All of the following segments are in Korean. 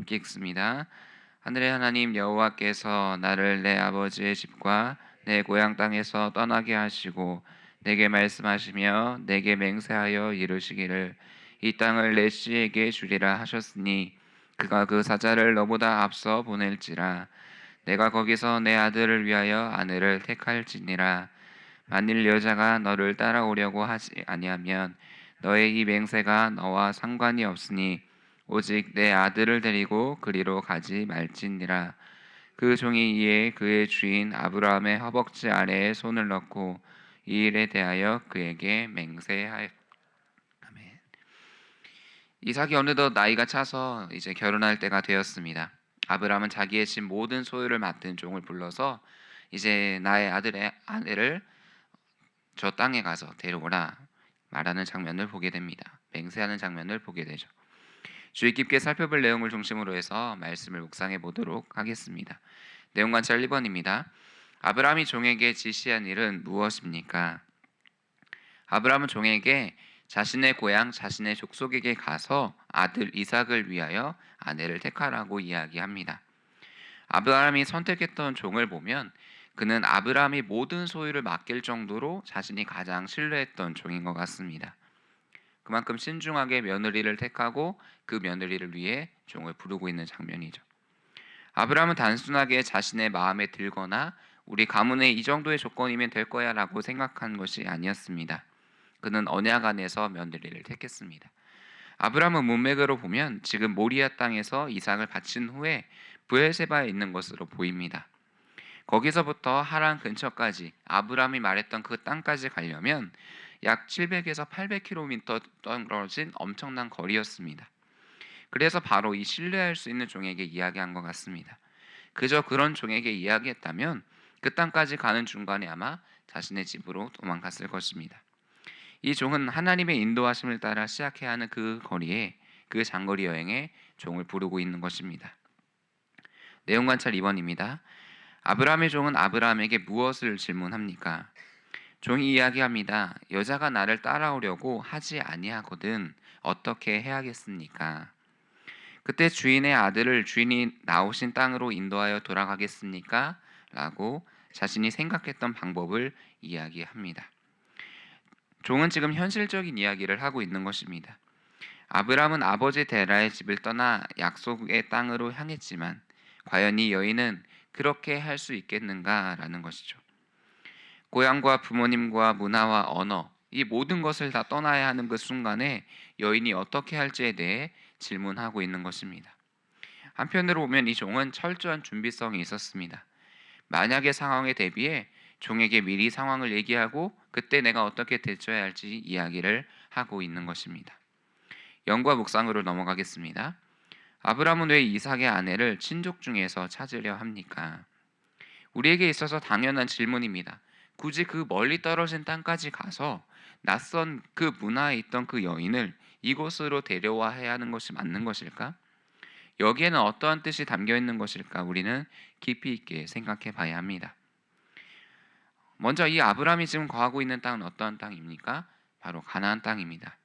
함께 읽습니다. 하늘의 하나님 여호와께서 나를 내 아버지의 집과 내 고향 땅에서 떠나게 하시고 내게 말씀하시며 내게 맹세하여 이르시기를 이 땅을 내 씨에게 주리라 하셨으니 그가 그 사자를 너보다 앞서 보낼지라. 내가 거기서 내 아들을 위하여 아내를 택할지니라. 만일 여자가 너를 따라오려고 하지 아니하면 너의 이 맹세가 너와 상관이 없으니 오직 내 아들을 데리고 그리로 가지 말지니라. 그 종이 이에 그의 주인 아브라함의 허벅지 아래에 손을 넣고 이 일에 대하여 그에게 맹세하여. 아멘. 이삭이 어느덧 나이가 차서 이제 결혼할 때가 되었습니다. 아브라함은 자기의 집 모든 소유를 맡은 종을 불러서 이제 나의 아들의 아내를 저 땅에 가서 데려오라 말하는 장면을 보게 됩니다. 맹세하는 장면을 보게 되죠. 주의 깊게 살펴볼 내용을 중심으로 해서 말씀을 묵상해 보도록 하겠습니다. 내용 관찰 1번입니다. 아브라함이 종에게 지시한 일은 무엇입니까? 아브라함은 종에게 자신의 고향, 자신의 족속에게 가서 아들 이삭을 위하여 아내를 택하라고 이야기합니다. 아브라함이 선택했던 종을 보면 그는 아브라함이 모든 소유를 맡길 정도로 자신이 가장 신뢰했던 종인 것 같습니다. 그만큼 신중하게 며느리를 택하고 그 며느리를 위해 종을 부르고 있는 장면이죠. 아브라함은 단순하게 자신의 마음에 들거나 우리 가문에 이 정도의 조건이면 될 거야 라고 생각한 것이 아니었습니다. 그는 언약 안에서 며느리를 택했습니다. 아브라함은 문맥으로 보면 지금 모리아 땅에서 이삭을 바친 후에 브엘세바에 있는 것으로 보입니다. 거기서부터 하란 근처까지 아브라함이 말했던 그 땅까지 가려면 약 700에서 800km 떨어진 엄청난 거리였습니다. 그래서 바로 이 신뢰할 수 있는 종에게 이야기한 것 같습니다. 그저 그런 종에게 이야기했다면 그 땅까지 가는 중간에 아마 자신의 집으로 도망갔을 것입니다. 이 종은 하나님의 인도하심을 따라 시작해야 하는 그 거리에, 그 장거리 여행에 종을 부르고 있는 것입니다. 내용 관찰 2번입니다. 아브라함의 종은 아브라함에게 무엇을 질문합니까? 종이 이야기합니다. 여자가 나를 따라오려고 하지 아니하거든 어떻게 해야겠습니까? 그때 주인의 아들을 주인이 나오신 땅으로 인도하여 돌아가겠습니까? 라고 자신이 생각했던 방법을 이야기합니다. 종은 지금 현실적인 이야기를 하고 있는 것입니다. 아브라함은 아버지 데라의 집을 떠나 약속의 땅으로 향했지만 과연 이 여인은 그렇게 할 수 있겠는가라는 것이죠. 고향과 부모님과 문화와 언어, 이 모든 것을 다 떠나야 하는 그 순간에 여인이 어떻게 할지에 대해 질문하고 있는 것입니다. 한편으로 보면 이 종은 철저한 준비성이 있었습니다. 만약의 상황에 대비해 종에게 미리 상황을 얘기하고 그때 내가 어떻게 대처해야 할지 이야기를 하고 있는 것입니다. 영과 묵상으로 넘어가겠습니다. 아브라함은 왜 이삭의 아내를 친족 중에서 찾으려 합니까? 우리에게 있어서 당연한 질문입니다. 굳이 그 멀리 떨어진 땅까지 가서 낯선 그 문화에 있던 그 여인을 이곳으로 데려와야 하는 것이 맞는 것일까? 여기에는 어떠한 뜻이 담겨 있는 것일까? 우리는 깊이 있게 생각해 봐야 합니다. 먼저 이 아브라함이 지금 거하고 있는 땅은 어떠한 땅입니까? 바로 가나안 땅입니다.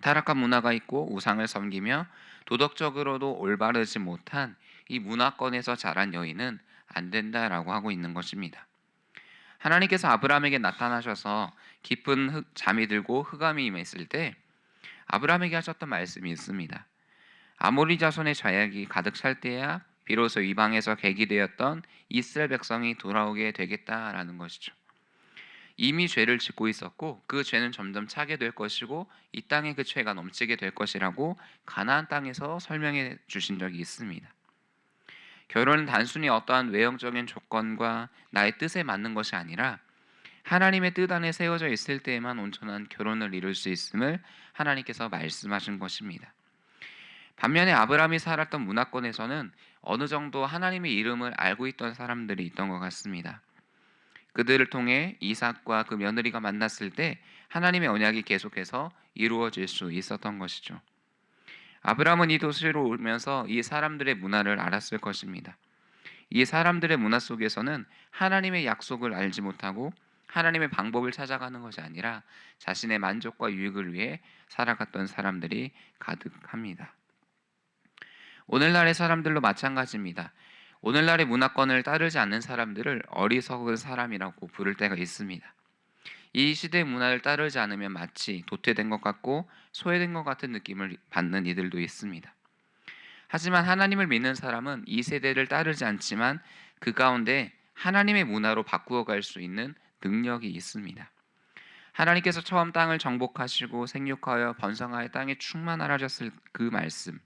타락한 문화가 있고 우상을 섬기며 도덕적으로도 올바르지 못한 이 문화권에서 자란 여인은 안 된다라고 하고 있는 것입니다. 하나님께서 아브라함에게 나타나셔서 깊은 잠이 들고 흑암이 임했을 때 아브라함에게 하셨던 말씀이 있습니다. 아모리 자손의 죄악이 가득 찰 때야 비로소 이방에서 계기되었던 이스라엘 백성이 돌아오게 되겠다라는 것이죠. 이미 죄를 짓고 있었고 그 죄는 점점 차게 될 것이고 이 땅에 그 죄가 넘치게 될 것이라고 가나안 땅에서 설명해 주신 적이 있습니다. 결혼은 단순히 어떠한 외형적인 조건과 나의 뜻에 맞는 것이 아니라 하나님의 뜻 안에 세워져 있을 때에만 온전한 결혼을 이룰 수 있음을 하나님께서 말씀하신 것입니다. 반면에 아브라함이 살았던 문화권에서는 어느 정도 하나님의 이름을 알고 있던 사람들이 있던 것 같습니다. 그들을 통해 이삭과 그 며느리가 만났을 때 하나님의 언약이 계속해서 이루어질 수 있었던 것이죠. 아브라함은 이 도시로 오면서 이 사람들의 문화를 알았을 것입니다. 이 사람들의 문화 속에서는 하나님의 약속을 알지 못하고 하나님의 방법을 찾아가는 것이 아니라 자신의 만족과 유익을 위해 살아갔던 사람들이 가득합니다. 오늘날의 사람들도 마찬가지입니다. 오늘날의 문화권을 따르지 않는 사람들을 어리석은 사람이라고 부를 때가 있습니다. 이 시대의 문화를 따르지 않으면 마치 도태된 것 같고 소외된 것 같은 느낌을 받는 이들도 있습니다. 하지만 하나님을 믿는 사람은 이 세대를 따르지 않지만 그 가운데 하나님의 문화로 바꾸어 갈 수 있는 능력이 있습니다. 하나님께서 처음 땅을 정복하시고 생육하여 번성하여 땅에 충만하라 하셨을 그 말씀,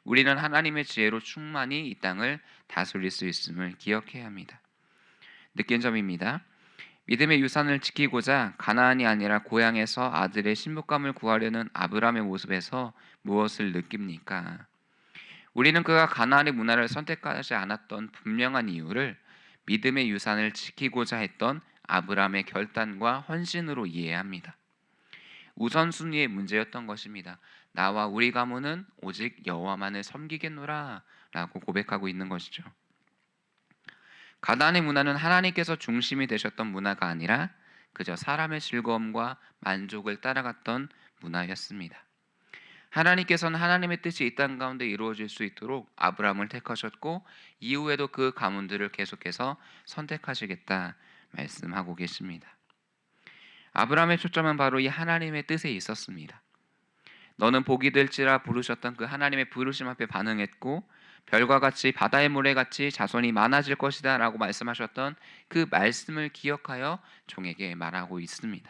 우리는 하나님의 지혜로 충만히 이 땅을 다스릴 수 있음을 기억해야 합니다. 느낀 점입니다. 믿음의 유산을 지키고자 가나안이 아니라 고향에서 아들의 신부감을 구하려는 아브라함의 모습에서 무엇을 느낍니까? 우리는 그가 가나안의 문화를 선택하지 않았던 분명한 이유를 믿음의 유산을 지키고자 했던 아브라함의 결단과 헌신으로 이해해야 합니다. 우선순위의 문제였던 것입니다. 나와 우리 가문은 오직 여호와만을 섬기겠노라 라고 고백하고 있는 것이죠. 가나안의 문화는 하나님께서 중심이 되셨던 문화가 아니라 그저 사람의 즐거움과 만족을 따라갔던 문화였습니다. 하나님께서는 하나님의 뜻이 이 땅 가운데 이루어질 수 있도록 아브라함을 택하셨고 이후에도 그 가문들을 계속해서 선택하시겠다 말씀하고 계십니다. 아브라함의 초점은 바로 이 하나님의 뜻에 있었습니다. 너는 복이 될지라 부르셨던 그 하나님의 부르심 앞에 반응했고 별과 같이 바다의 모래같이 자손이 많아질 것이다 라고 말씀하셨던 그 말씀을 기억하여 종에게 말하고 있습니다.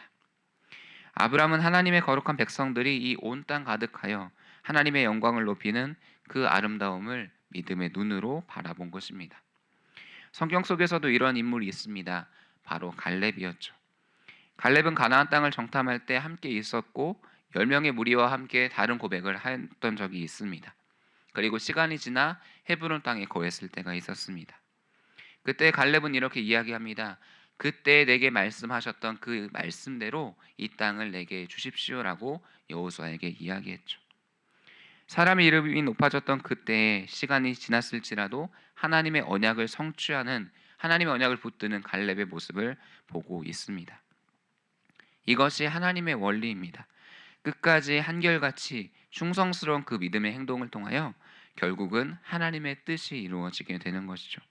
아브라함은 하나님의 거룩한 백성들이 이 온 땅 가득하여 하나님의 영광을 높이는 그 아름다움을 믿음의 눈으로 바라본 것입니다. 성경 속에서도 이런 인물이 있습니다. 바로 갈렙이었죠. 갈렙은 가나안 땅을 정탐할 때 함께 있었고 10명의 무리와 함께 다른 고백을 했던 적이 있습니다. 그리고 시간이 지나 헤브론 땅에 거했을 때가 있었습니다. 그때 갈렙은 이렇게 이야기합니다. 그때 내게 말씀하셨던 그 말씀대로 이 땅을 내게 주십시오라고 여호수아에게 이야기했죠. 사람의 이름이 높아졌던 그때에 시간이 지났을지라도 하나님의 언약을 성취하는 하나님의 언약을 붙드는 갈렙의 모습을 보고 있습니다. 이것이 하나님의 원리입니다. 끝까지 한결같이 충성스러운 그 믿음의 행동을 통하여 결국은 하나님의 뜻이 이루어지게 되는 것이죠.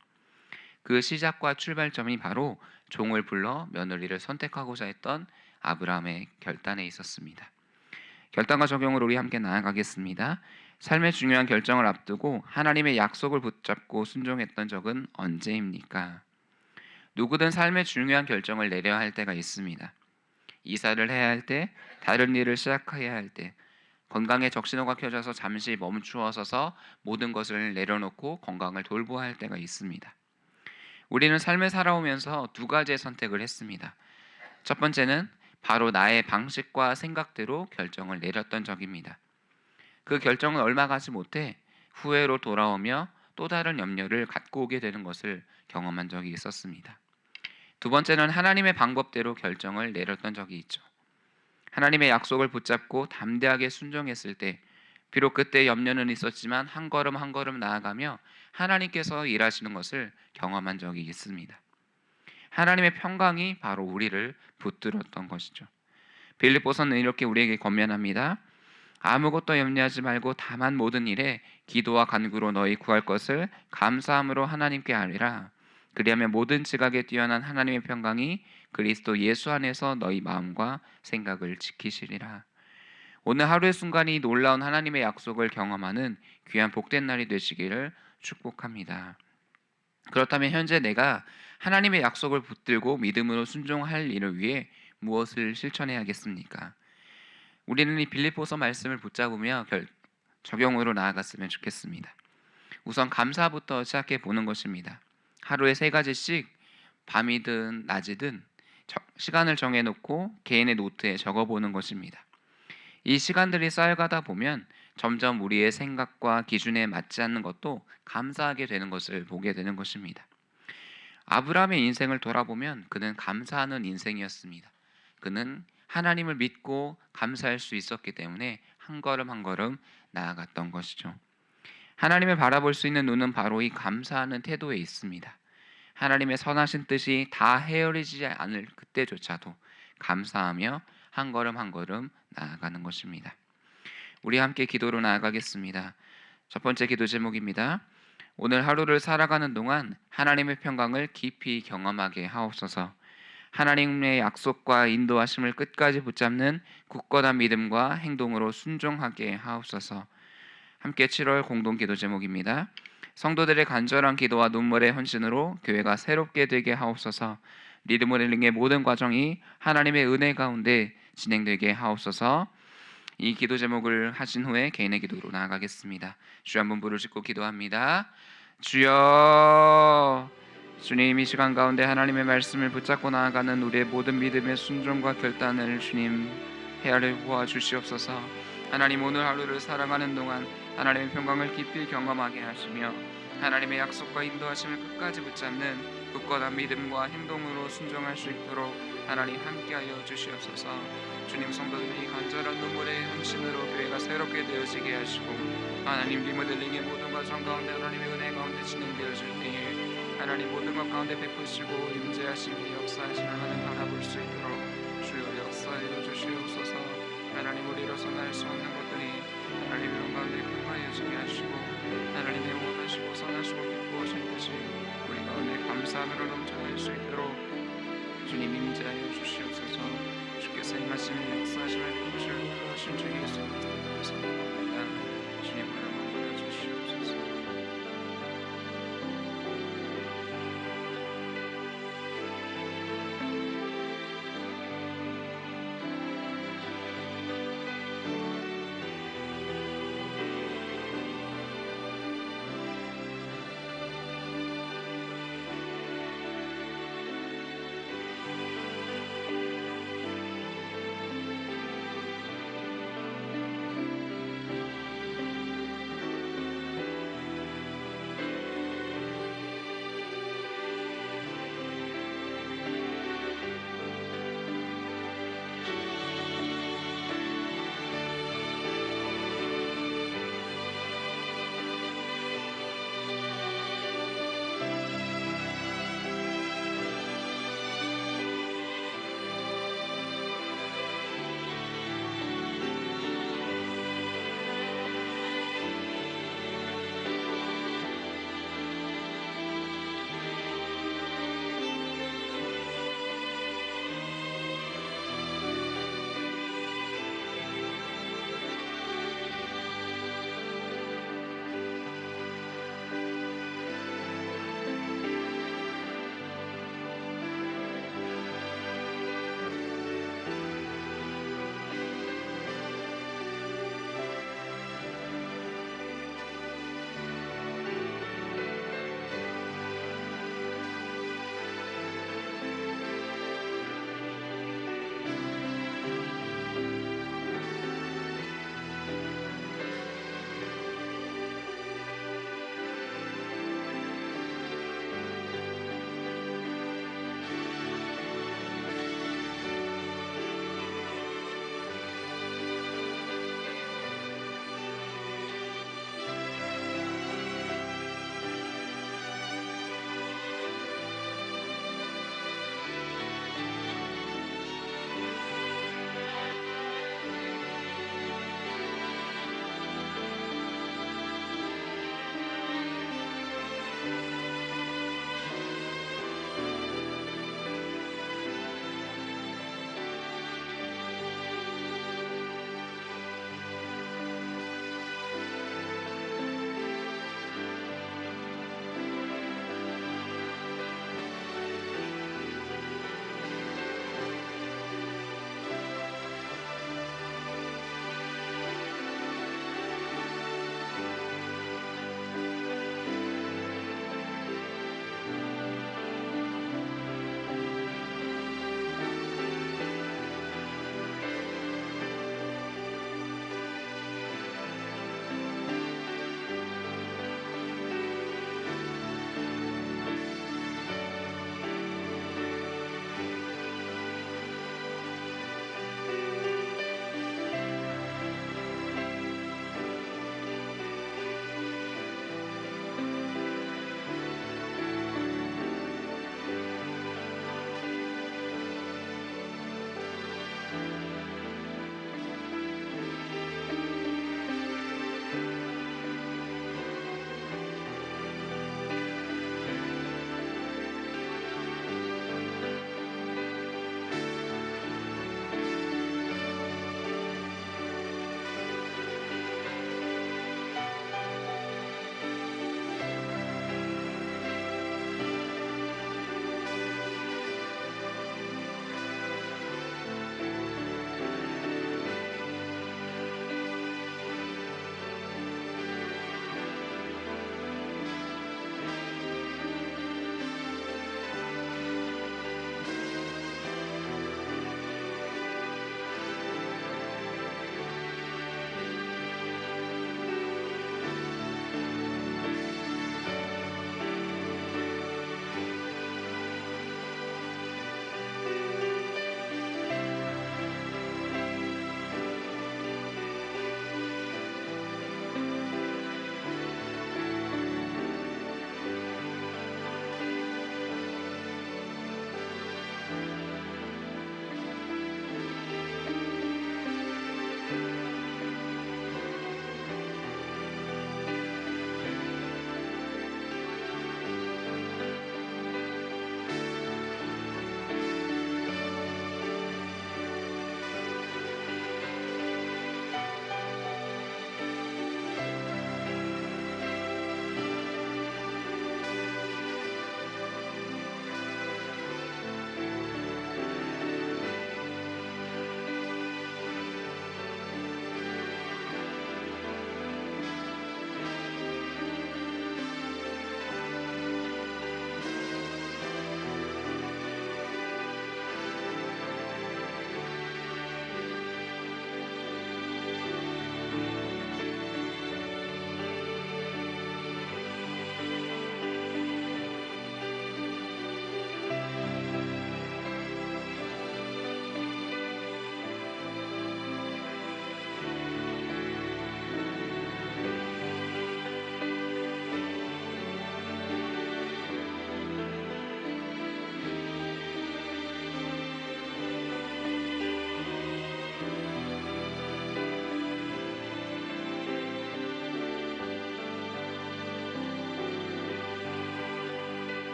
그 시작과 출발점이 바로 종을 불러 며느리를 선택하고자 했던 아브라함의 결단에 있었습니다. 결단과 적용으로 우리 함께 나아가겠습니다. 삶의 중요한 결정을 앞두고 하나님의 약속을 붙잡고 순종했던 적은 언제입니까? 누구든 삶의 중요한 결정을 내려야 할 때가 있습니다. 이사를 해야 할 때, 다른 일을 시작해야 할 때, 건강에 적신호가 켜져서 잠시 멈추어 서서 모든 것을 내려놓고 건강을 돌보아야 할 때가 있습니다. 우리는 삶을 살아오면서 두 가지의 선택을 했습니다. 첫 번째는 바로 나의 방식과 생각대로 결정을 내렸던 적입니다. 그 결정은 얼마 가지 못해 후회로 돌아오며 또 다른 염려를 갖고 오게 되는 것을 경험한 적이 있었습니다. 두 번째는 하나님의 방법대로 결정을 내렸던 적이 있죠. 하나님의 약속을 붙잡고 담대하게 순종했을 때 비록 그때 염려는 있었지만 한 걸음 한 걸음 나아가며 하나님께서 일하시는 것을 경험한 적이 있습니다. 하나님의 평강이 바로 우리를 붙들었던 것이죠. 빌립보서는 이렇게 우리에게 권면합니다. 아무것도 염려하지 말고 다만 모든 일에 기도와 간구로 너희 구할 것을 감사함으로 하나님께 아뢰라. 그리하면 모든 지각에 뛰어난 하나님의 평강이 그리스도 예수 안에서 너희 마음과 생각을 지키시리라. 오늘 하루의 순간이 놀라운 하나님의 약속을 경험하는 귀한 복된 날이 되시기를 축복합니다. 그렇다면 현재 내가 하나님의 약속을 붙들고 믿음으로 순종할 일을 위해 무엇을 실천해야겠습니까? 우리는 이 빌립보서 말씀을 붙잡으며 적용으로 나아갔으면 좋겠습니다. 우선 감사부터 시작해 보는 것입니다. 하루에 3가지씩 밤이든 낮이든 시간을 정해놓고 개인의 노트에 적어보는 것입니다. 이 시간들이 쌓여가다 보면 점점 우리의 생각과 기준에 맞지 않는 것도 감사하게 되는 것을 보게 되는 것입니다. 아브라함의 인생을 돌아보면 그는 감사하는 인생이었습니다. 그는 하나님을 믿고 감사할 수 있었기 때문에 한 걸음 한 걸음 나아갔던 것이죠. 하나님을 바라볼 수 있는 눈은 바로 이 감사하는 태도에 있습니다. 하나님의 선하신 뜻이 다 헤아리지 않을 그때조차도 감사하며 한 걸음 한 걸음 나아가는 것입니다. 우리 함께 기도로 나아가겠습니다. 첫 번째 기도 제목입니다. 오늘 하루를 살아가는 동안 하나님의 평강을 깊이 경험하게 하옵소서. 하나님의 약속과 인도하심을 끝까지 붙잡는 굳건한 믿음과 행동으로 순종하게 하옵소서. 함께 7월 공동 기도 제목입니다. 성도들의 간절한 기도와 눈물의 헌신으로 교회가 새롭게 되게 하옵소서. 리듬을 힐링의 모든 과정이 하나님의 은혜 가운데 진행되게 하옵소서. 이 기도 제목을 하신 후에 개인의 기도로 나아가겠습니다. 주여 한번 부르짖고 기도합니다. 주여, 주님, 이 시간 가운데 하나님의 말씀을 붙잡고 나아가는 우리의 모든 믿음의 순종과 결단을 주님 헤아려 보아 주시옵소서. 하나님, 오늘 하루를 살아가는 동안 하나님의 평강을 깊이 경험하게 하시며 하나님의 약속과 인도하심을 끝까지 붙잡는 굳건한 믿음과 행동으로 순종할 수 있도록 하나님 함께하여 주시옵소서. 주님, 성도들이 간절한 눈물의 헌신으로 교회가 새롭게 되어지게 하시고 하나님, 리모델링의 모든 과정 가운데 하나님의 은혜 가운데 진행되어질 때에 하나님 모든 것 가운데 베푸시고 임재하시고 역사하시는 하나님 바라볼 수 있도록 주여 역사하여 주시옵소서. 하나님, 우리로서 날 수 없는 것들이 하나님 이런 가운데 평화해지게 하시고 하나님의 원하시고 선하시고 기뻐하신 뜻이 우리 가운데 감사함으로 넘쳐날 수 있도록 주님 임재하여 주시옵소서. 주께서 이 말씀을